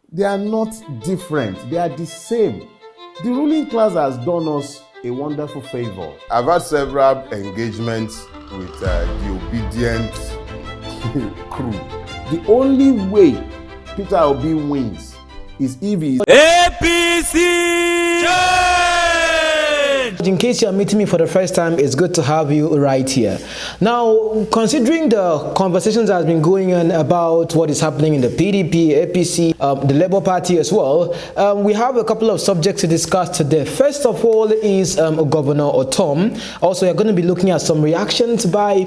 They are not different. They are the same. The ruling class has done us a wonderful favor. I've had several engagements with the obedient crew. The only way Peter Obi wins is if he is APC change! In case you are meeting me for the first time, it's good to have you right here. Now, considering the conversations that have been going on about what is happening in the PDP, APC, the Labour Party as well, we have a couple of subjects to discuss today. First of all is Governor Otom. Also, we're going to be looking at some reactions by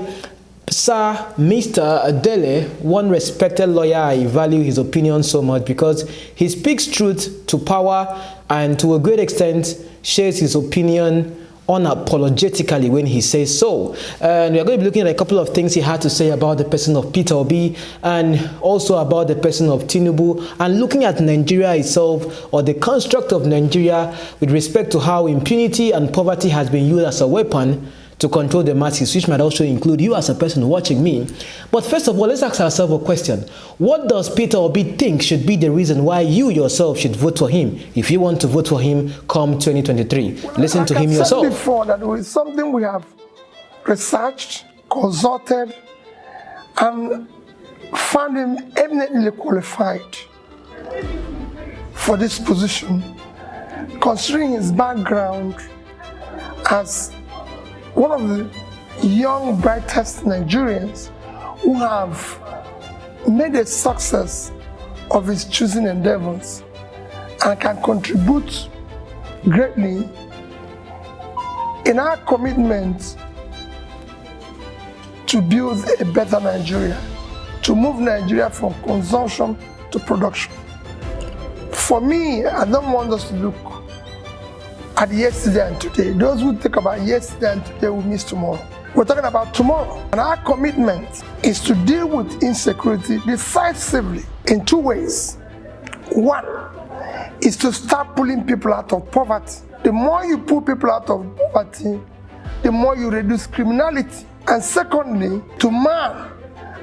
Sir Mr. DELE, one respected lawyer. I value his opinion so much because he speaks truth to power and to a great extent shares his opinion unapologetically when he says so. And we are going to be looking at a couple of things he had to say about the person of Peter Obi and also about the person of Tinubu, and looking at Nigeria itself, or the construct of Nigeria, with respect to how impunity and poverty has been used as a weapon to control the masses, which might also include you as a person watching me. But first of all, let's ask ourselves a question. What does Peter Obi think should be the reason why you yourself should vote for him, if you want to vote for him come 2023? Listen to him yourself. I said before that it is something we have researched, consulted, and found him eminently qualified for this position, considering his background as one of the young, brightest Nigerians who have made a success of his choosing endeavors and can contribute greatly in our commitment to build a better Nigeria, to move Nigeria from consumption to production. For me, I don't want us to look at yesterday and today. Those who think about yesterday and today will miss tomorrow. We're talking about tomorrow. And our commitment is to deal with insecurity decisively in two ways. One is to start pulling people out of poverty. The more you pull people out of poverty, the more you reduce criminality. And secondly, to man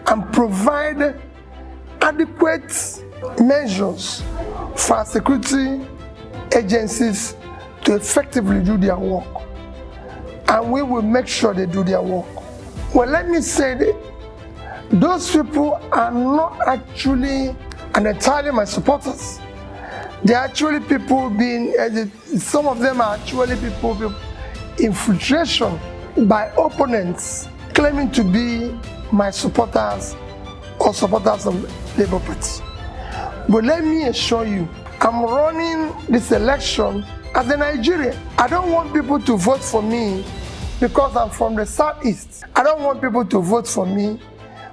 and provide adequate measures for our security agencies to effectively do their work, and we will make sure they do their work. Well, let me say that those people are not actually entirely my supporters. They are actually people being, some of them are actually people infiltration by opponents claiming to be my supporters or supporters of the Labour Party. But let me assure you, I'm running this election as a Nigerian. I don't want people to vote for me because I'm from the Southeast. I don't want people to vote for me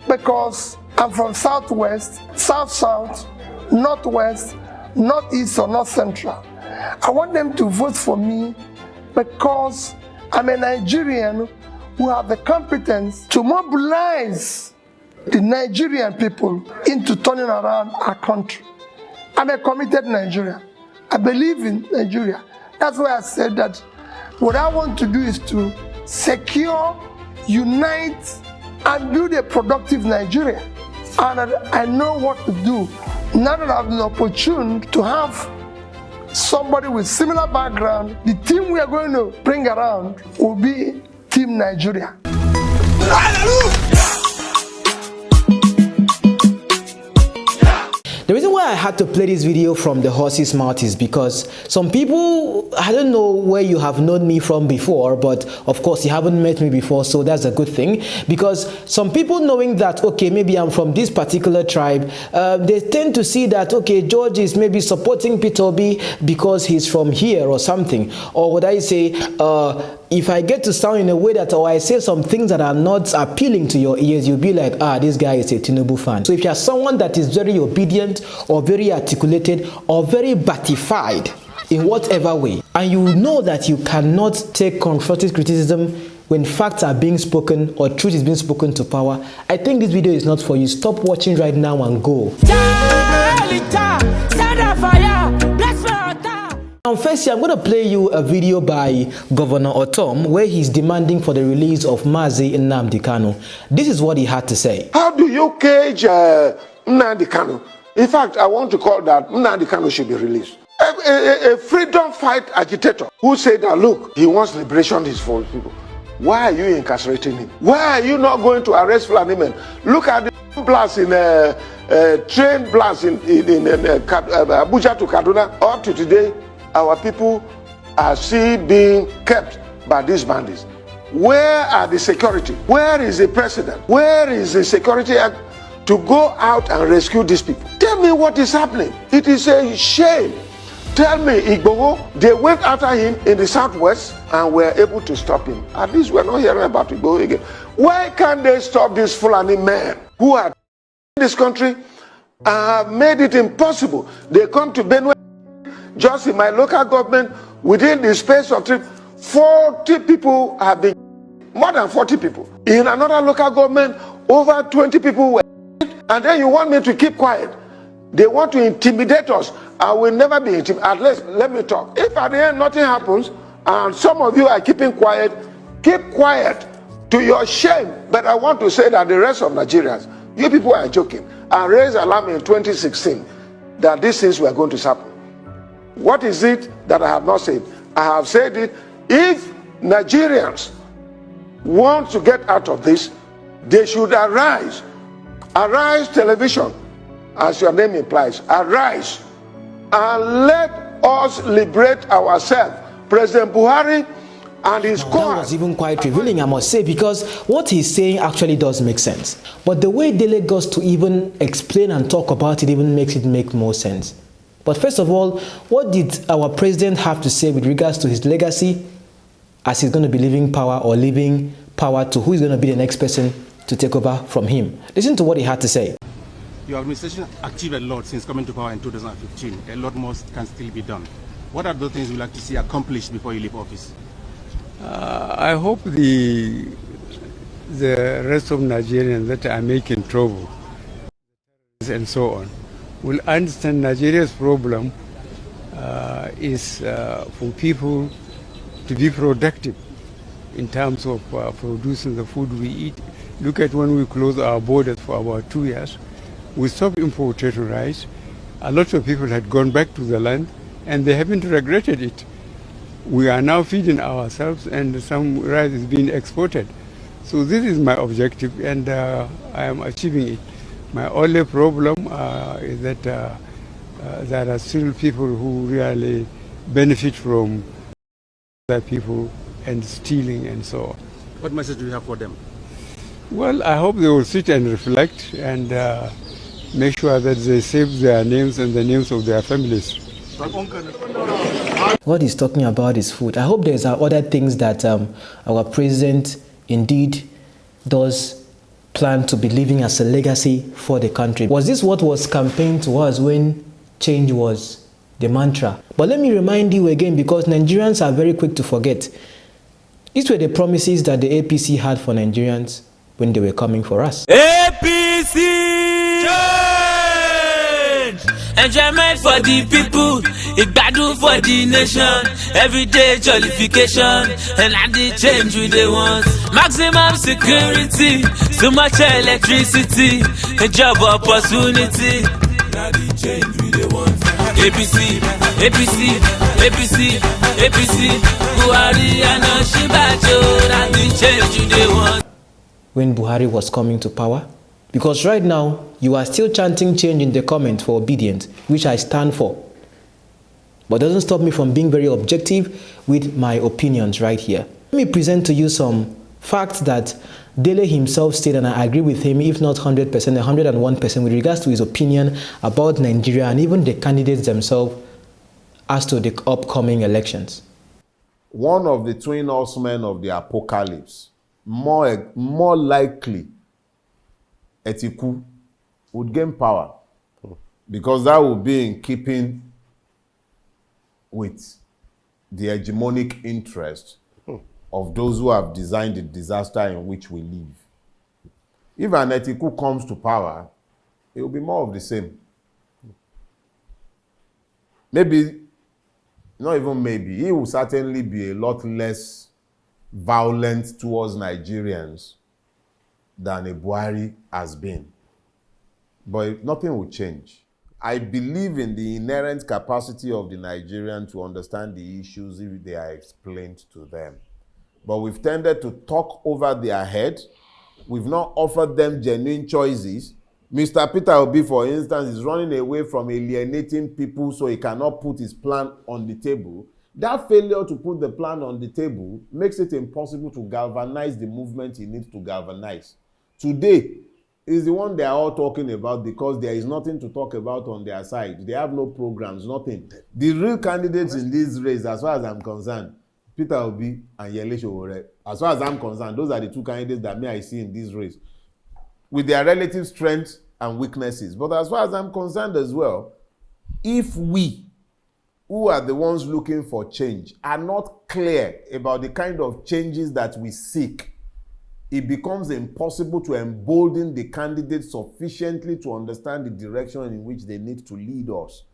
because I'm from Southwest, South-South, Northwest, Northeast, or North Central. I want them to vote for me because I'm a Nigerian who have the competence to mobilize the Nigerian people into turning around our country. I'm a committed Nigerian. I believe in Nigeria. That's why I said that what I want to do is to secure, unite, and build a productive Nigeria. And I know what to do. Now that I've been opportune to have somebody with similar background, the team we are going to bring around will be Team Nigeria. The reason why I had to play this video from the horse's mouth is because some people, I don't know where you have known me from before, but of course you haven't met me before, so that's a good thing. Because some people knowing that, okay, maybe I'm from this particular tribe, they tend to see that, okay, George is maybe supporting Peter Obi because he's from here or something. Or would I say, if I get to sound in a way that, or I say some things that are not appealing to your ears, you'll be like, ah, this guy is a Tinubu fan. So if you're someone that is very obedient or very articulated or very batified in whatever way, and you know that you cannot take constructive criticism when facts are being spoken or truth is being spoken to power, I think this video is not for you. Stop watching right now and go. Now, firstly, I'm going to play you a video by Governor Otom where he's demanding for the release of Mazi Nnamdi Kanu. This is what he had to say. How do you cage Nnamdi Kanu? In fact, I want to call that Nnamdi Kanu should be released. A freedom fight agitator who said that, look, he wants liberation for his people. Why are you incarcerating him? Why are you not going to arrest Fulani men? Look at the blast in train blast in Abuja to Kaduna. Up to today, our people are still being kept by these bandits. Where are the security? Where is the president? Where is the security act to go out and rescue these people? Tell me what is happening. It is a shame. Tell me, 𝐼𝐻𝐻, they went after him in the southwest and were able to stop him. At least we're not hearing about 𝐼𝐻𝐻 again. Why can't they stop these Fulani men who are in this country and have made it impossible? They come to Benue, just in my local government, within the space of 40 people have been, more than 40 people. In another local government, over 20 people were, and then you want me to keep quiet. They want to intimidate us. I will never be intimidated. At least let me talk. If at the end nothing happens, and some of you are keeping quiet, keep quiet to your shame. But I want to say that the rest of Nigerians, you people are joking. I raised alarm in 2016 that these things were going to happen. What is it that I have not said? I have said it. If Nigerians want to get out of this, they should arise. Arise television, as your name implies. Arise and let us liberate ourselves. President Buhari and his That squad. was even quite revealing, I must say, because what he's saying actually does make sense. But the way DELE goes to even explain and talk about it even makes it make more sense. But first of all, what did our president have to say with regards to his legacy, as he's going to be leaving power or leaving power to who is going to be the next person to take over from him? Listen to what he had to say. Your administration achieved a lot since coming to power in 2015. A lot more can still be done. What are those things you'd like to see accomplished before you leave office? I hope the rest of Nigerians that are making trouble and so on will understand Nigeria's problem is for people to be productive in terms of producing the food we eat. Look at when we closed our borders for about 2 years. We stopped importing rice. A lot of people had gone back to the land and they haven't regretted it. We are now feeding ourselves and some rice is being exported. So this is my objective and I am achieving it. My only problem is that there are still people who really benefit from other people and stealing and so on. What message do you have for them? Well, I hope they will sit and reflect and make sure that they save their names and the names of their families. What he's talking about is food. I hope there's other things that our president indeed does plan to be leaving as a legacy for the country. Was this what was campaigned towards when change was the mantra? But let me remind you again, because Nigerians are very quick to forget. These were the promises that the APC had for Nigerians when they were coming for us. APC change! Enjoyment for the people, ìgbádùn for the nation, everyday jollification, and at the change we they want. Maximum security, so much electricity, a job opportunity. Now the change we they want. APC, APC, APC, APC, Buhari and Oshibajo, now the change we they want. When Buhari was coming to power, because right now you are still chanting change in the comment for obedience, which I stand for, but doesn't stop me from being very objective with my opinions right here. Let me present to you some facts that DELE himself stated, and I agree with him, if not 100%, 101% with regards to his opinion about Nigeria and even the candidates themselves as to the upcoming elections. One of the twin horsemen of the apocalypse, more likely, ATIKU would gain power because that would be in keeping with the hegemonic interest of those who have designed the disaster in which we live. If an ATIKU comes to power, it will be more of the same. Maybe, not even maybe, he will certainly be a lot less violent towards Nigerians than a Buhari has been. But nothing will change. I believe in the inherent capacity of the Nigerian to understand the issues if they are explained to them. But we've tended to talk over their head. We've not offered them genuine choices. Mr. Peter Obi, for instance, is running away from alienating people so he cannot put his plan on the table. That failure to put the plan on the table makes it impossible to galvanize the movement he needs to galvanize. Today is the one they are all talking about because there is nothing to talk about on their side. They have no programs, nothing. The real candidates in this race, as far as I'm concerned, Peter Obi and 𝐲𝐨𝐴𝐻𝑜𝚲. As far as I'm concerned, those are the two candidates that I see in this race, with their relative strengths and weaknesses. But as far as I'm concerned as well, if we, who are the ones looking for change, are not clear about the kind of changes that we seek, it becomes impossible to embolden the candidates sufficiently to understand the direction in which they need to lead us.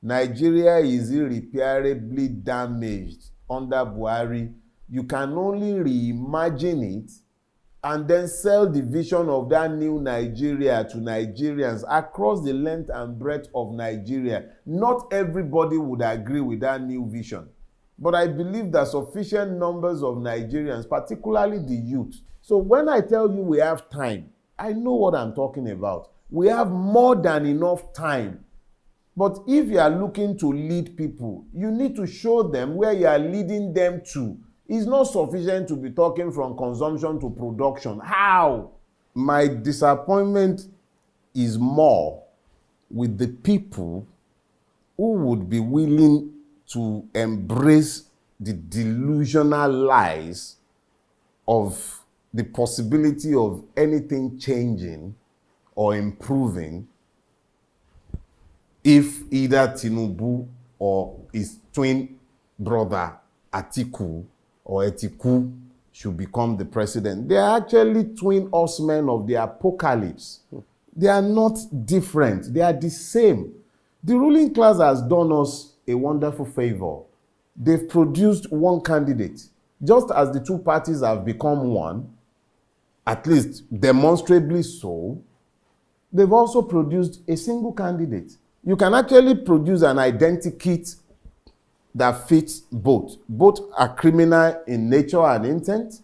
Nigeria is irreparably damaged under Buhari. You can only reimagine it and then sell the vision of that new Nigeria to Nigerians across the length and breadth of Nigeria. Not everybody would agree with that new vision. But I believe that sufficient numbers of Nigerians, particularly the youth. So when I tell you we have time, I know what I'm talking about. We have more than enough time. But if you are looking to lead people, you need to show them where you are leading them to. It's not sufficient to be talking from consumption to production. How? My disappointment is more with the people who would be willing to embrace the delusional lies of the possibility of anything changing or improving if either Tinubu or his twin brother Atiku or Atiku should become the president. They are actually twin horsemen of the apocalypse. They are not different. They are the same. The ruling class has done us a wonderful favor. They've produced one candidate. Just as the two parties have become one, at least demonstrably so, they've also produced a single candidate. You can actually produce an identikit that fits both. Both are criminal in nature and intent.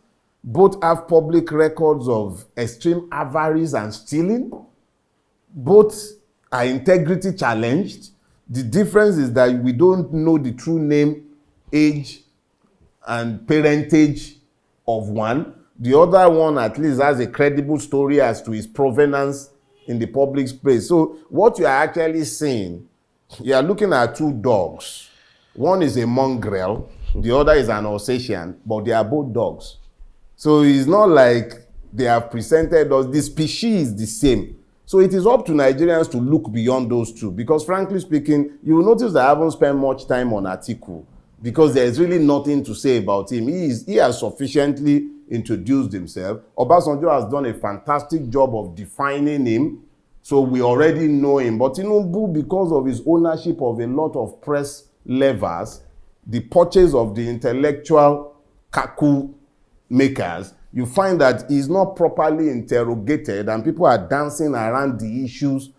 Both have public records of extreme avarice and stealing. Both are integrity challenged. The difference is that we don't know the true name, age, and parentage of one. The other one at least has a credible story as to his provenance in the public space. So what you are actually seeing, you are looking at two dogs. One is a mongrel, the other is an Alsatian, but they are both dogs. So it's not like they have presented us, the species is the same. So it is up to Nigerians to look beyond those two, because frankly speaking, you will notice that I haven't spent much time on Atiku, because there's really nothing to say about him. He has sufficiently introduced himself. Obasanjo has done a fantastic job of defining him, so we already know him. But Tinubu, because of his ownership of a lot of press levers, the purchase of the intellectual kaku makers, you find that he's not properly interrogated and people are dancing around the issues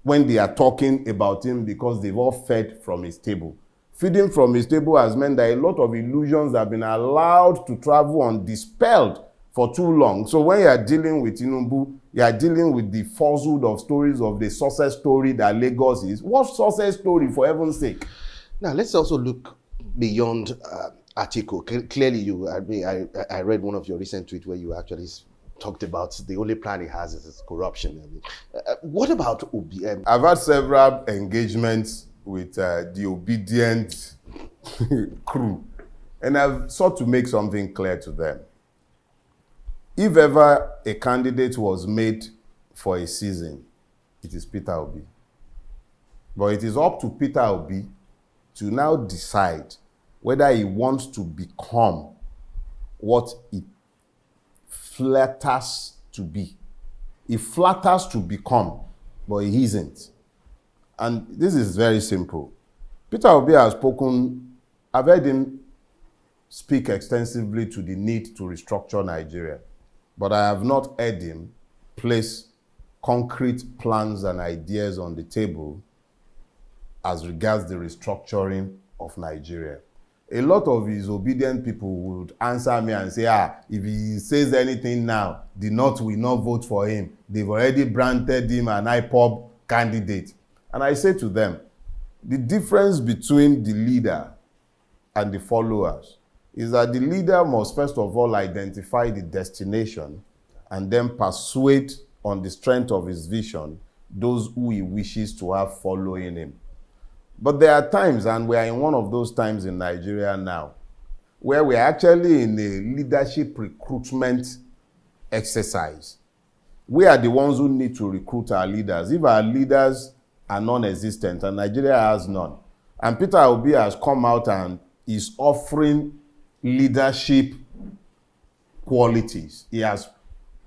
when they are talking about him because they've all fed from his table. Feeding from his table has meant that a lot of illusions have been allowed to travel undispelled for too long. So when you are dealing with Tinubu, you are dealing with the falsehood of stories of the success story that Lagos is. What success story, for heaven's sake? Now, let's also look beyond Atiku. Clearly, I read one of your recent tweets where you actually talked about the only plan he has is corruption. What about Obi? I've had several engagements with the obedient crew, and I've sought to make something clear to them. If ever a candidate was made for a season, it is Peter Obi. But it is up to Peter Obi to now decide whether he wants to become what he flatters to be. He flatters to become, but he isn't. And this is very simple. Peter Obi has spoken, I've heard him speak extensively to the need to restructure Nigeria, but I have not heard him place concrete plans and ideas on the table as regards the restructuring of Nigeria. A lot of his obedient people would answer me and say, if he says anything now, the North will not vote for him. They've already branded him an IPOB candidate. And I say to them, the difference between the leader and the followers is that the leader must first of all identify the destination and then persuade on the strength of his vision those who he wishes to have following him. But there are times, and we are in one of those times in Nigeria now, where we are actually in a leadership recruitment exercise. We are the ones who need to recruit our leaders. If our leaders are non-existent, and Nigeria has none, and Peter Obi has come out and is offering leadership qualities. He has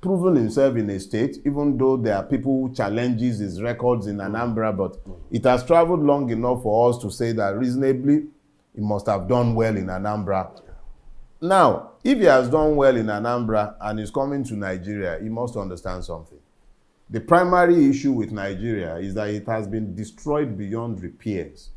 proven himself in a state, even though there are people who challenges his records in Anambra, but it has traveled long enough for us to say that reasonably he must have done well in Anambra. Now, if he has done well in Anambra and is coming to Nigeria, he must understand something. The primary issue with Nigeria is that it has been destroyed beyond repairs.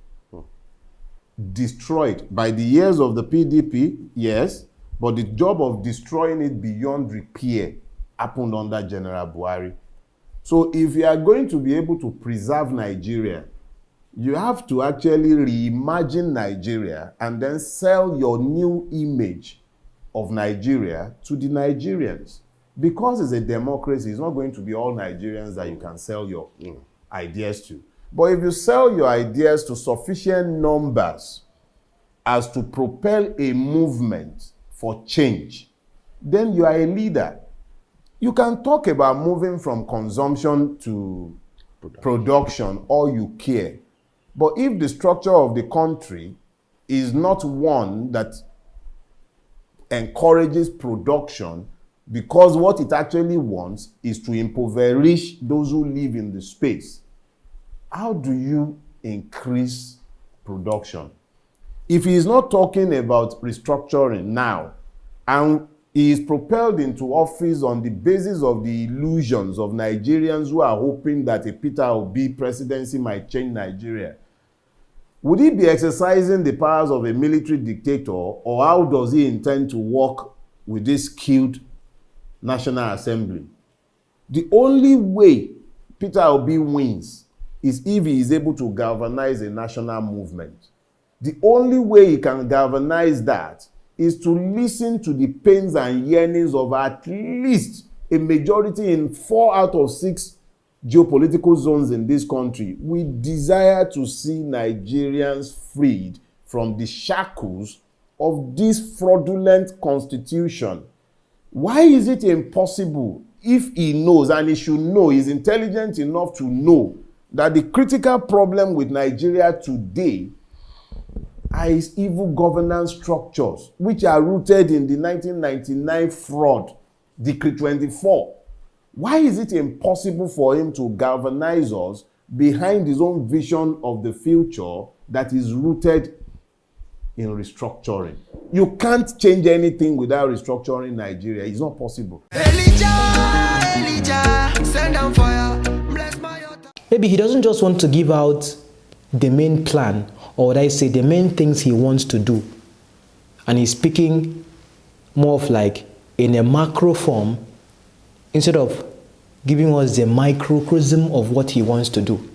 Destroyed by the years of the PDP, yes, but the job of destroying it beyond repair happened under General Buhari. So if you are going to be able to preserve Nigeria, you have to actually reimagine Nigeria and then sell your new image of Nigeria to the Nigerians. Because it's a democracy, it's not going to be all Nigerians that you can sell your ideas to. But if you sell your ideas to sufficient numbers as to propel a movement for change, then you are a leader. You can talk about moving from consumption to production all you care. But if the structure of the country is not one that encourages production, because what it actually wants is to impoverish those who live in the space, how do you increase production? If he is not talking about restructuring now, and he is propelled into office on the basis of the illusions of Nigerians who are hoping that a Peter Obi presidency might change Nigeria, would he be exercising the powers of a military dictator, or how does he intend to work with this skilled National Assembly? The only way Peter Obi wins is if he is able to galvanize a national movement. The only way he can galvanize that is to listen to the pains and yearnings of at least a majority in 4 out of 6 geopolitical zones in this country. We desire to see Nigerians freed from the shackles of this fraudulent constitution. Why is it impossible, if he knows, and he should know, he's intelligent enough to know, that the critical problem with Nigeria today are its evil governance structures, which are rooted in the 1999 fraud, Decree 24. Why is it impossible for him to galvanize us behind his own vision of the future that is rooted in restructuring? You can't change anything without restructuring Nigeria. It's not possible. Elijah, send down fire. Bless my altar. Maybe he doesn't just want to give out the main plan, or would I say the main things he wants to do. And he's speaking more of like in a macro form instead of giving us the microcosm of what he wants to do.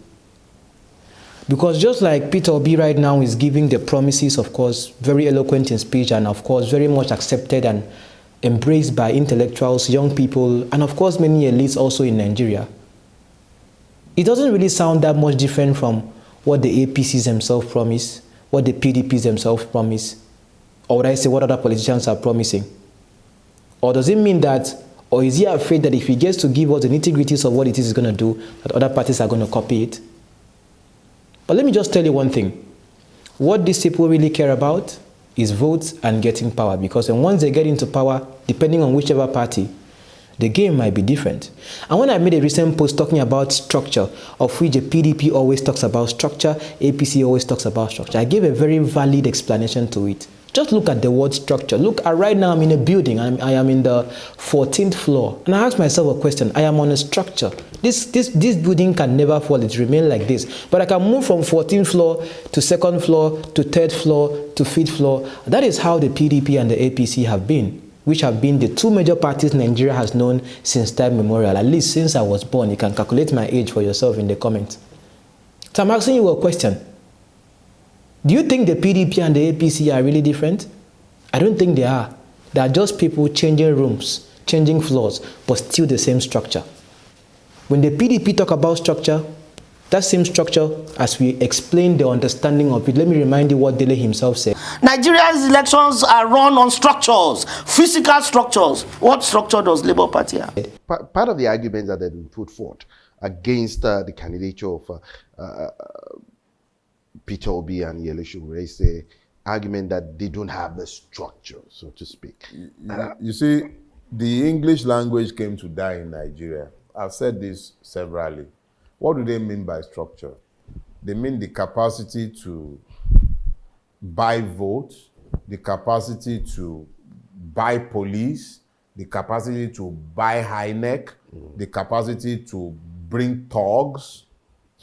Because just like Peter Obi right now is giving the promises, of course, very eloquent in speech and of course very much accepted and embraced by intellectuals, young people, and of course many elites also in Nigeria, it doesn't really sound that much different from what the APCs themselves promise, what the PDPs themselves promise, or would I say what other politicians are promising? Or does it mean that, or is he afraid that if he gets to give us the nitty-gritties of what it is he's going to do, that other parties are going to copy it? But let me just tell you one thing. What these people really care about is votes and getting power, because once they get into power, depending on whichever party, the game might be different. And when I made a recent post talking about structure, of which the PDP always talks about structure, APC always talks about structure, I gave a very valid explanation to it. Just look at the word structure. Look, right now I'm in a building. I am in the 14th floor. And I ask myself a question. I am on a structure. This building can never fall. It remains like this. But I can move from 14th floor to 2nd floor to 3rd floor to 5th floor. That is how the PDP and the APC have been, which have been the two major parties Nigeria has known since time memorial, at least since I was born. You can calculate my age for yourself in the comments. So I'm asking you a question. Do you think the PDP and the APC are really different? I don't think they are. They are just people changing rooms, changing floors, but still the same structure. When the PDP talk about structure, that same structure, as we explain the understanding of it, let me remind you what DELE himself said. Nigeria's elections are run on structures, physical structures. What structure does Labour Party have? Part of the arguments that have been put forth against the candidature of Peter Obi and 𝐲𝐻𝐿 is the argument that they don't have the structure, so to speak. You see, the English language came to die in Nigeria. I've said this severally. What do they mean by structure? They mean the capacity to buy votes, the capacity to buy police, the capacity to buy INEC, the capacity to bring thugs.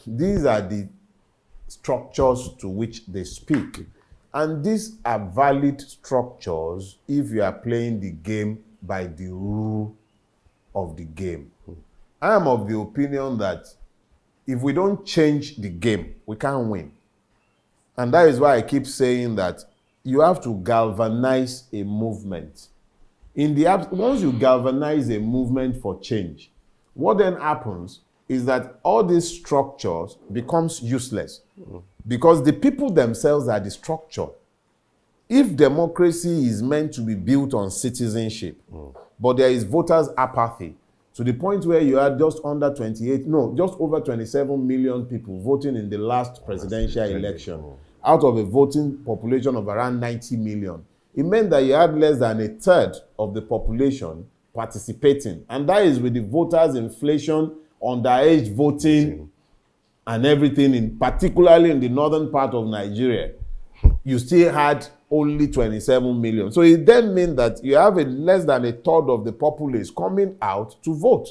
These are the structures to which they speak. And these are valid structures if you are playing the game by the rule of the game. I am of the opinion that if we don't change the game, we can't win. And that is why I keep saying that you have to galvanize a movement. Once you galvanize a movement for change, what then happens is that all these structures becomes useless because the people themselves are the structure. If democracy is meant to be built on citizenship, but there is voters' apathy to the point where you are just over 27 million people voting in the last presidential election out of a voting population of around 90 million, it meant that you had less than a third of the population participating. And that is with the voters' inflation, underage voting, and everything, particularly in the northern part of Nigeria. You still had only 27 million. So it then means that you have less than a third of the populace coming out to vote.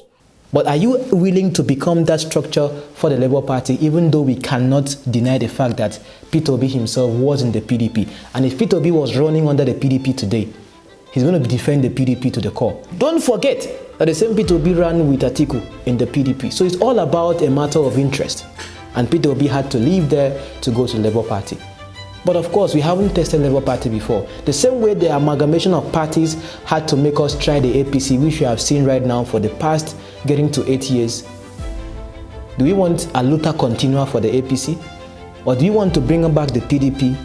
But are you willing to become that structure for the Labour Party, even though we cannot deny the fact that Peter Obi himself was in the PDP? And if Peter Obi was running under the PDP today, he's going to defend the PDP to the core. Don't forget that the same Peter Obi ran with Atiku in the PDP. So it's all about a matter of interest. And Peter Obi had to leave there to go to the Labour Party. But of course, we haven't tested Labour Party before. The same way the amalgamation of parties had to make us try the APC, which we have seen right now for the past getting to 8 years. Do we want a 𝙬𝚘𝚐𝚞𝚝 for the APC? Or do you want to bring back the PDP,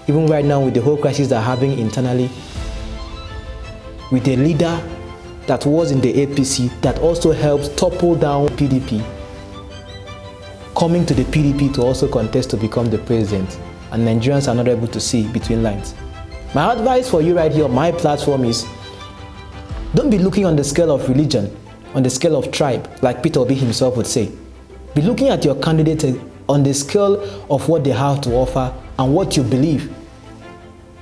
even right now with the whole crisis they're having internally? With a leader that was in the APC that also helped topple down PDP, coming to the PDP to also contest to become the president. And Nigerians are not able to see between lines. My advice for you right here on my platform is, don't be looking on the scale of religion, on the scale of tribe, like Peter Obi himself would say. Be looking at your candidate on the scale of what they have to offer and what you believe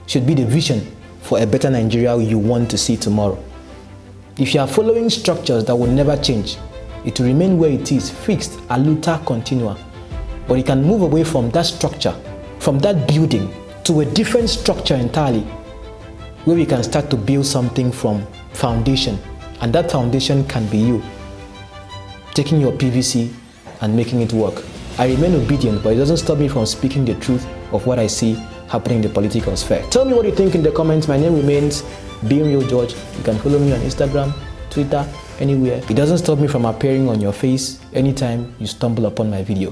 should be the vision for a better Nigeria you want to see tomorrow. If you are following structures that will never change, it will remain where it is, fixed, 𝙬𝚘𝚐𝚞𝚝. But you can move away from that structure, from that building, to a different structure entirely, where we can start to build something from foundation. And that foundation can be you, taking your PVC and making it work. I remain obedient, but it doesn't stop me from speaking the truth of what I see happening in the political sphere. Tell me what you think in the comments. My name remains 𝐵𝑒𝑎𝑙_George. You can follow me on Instagram, Twitter, anywhere. It doesn't stop me from appearing on your face anytime you stumble upon my video.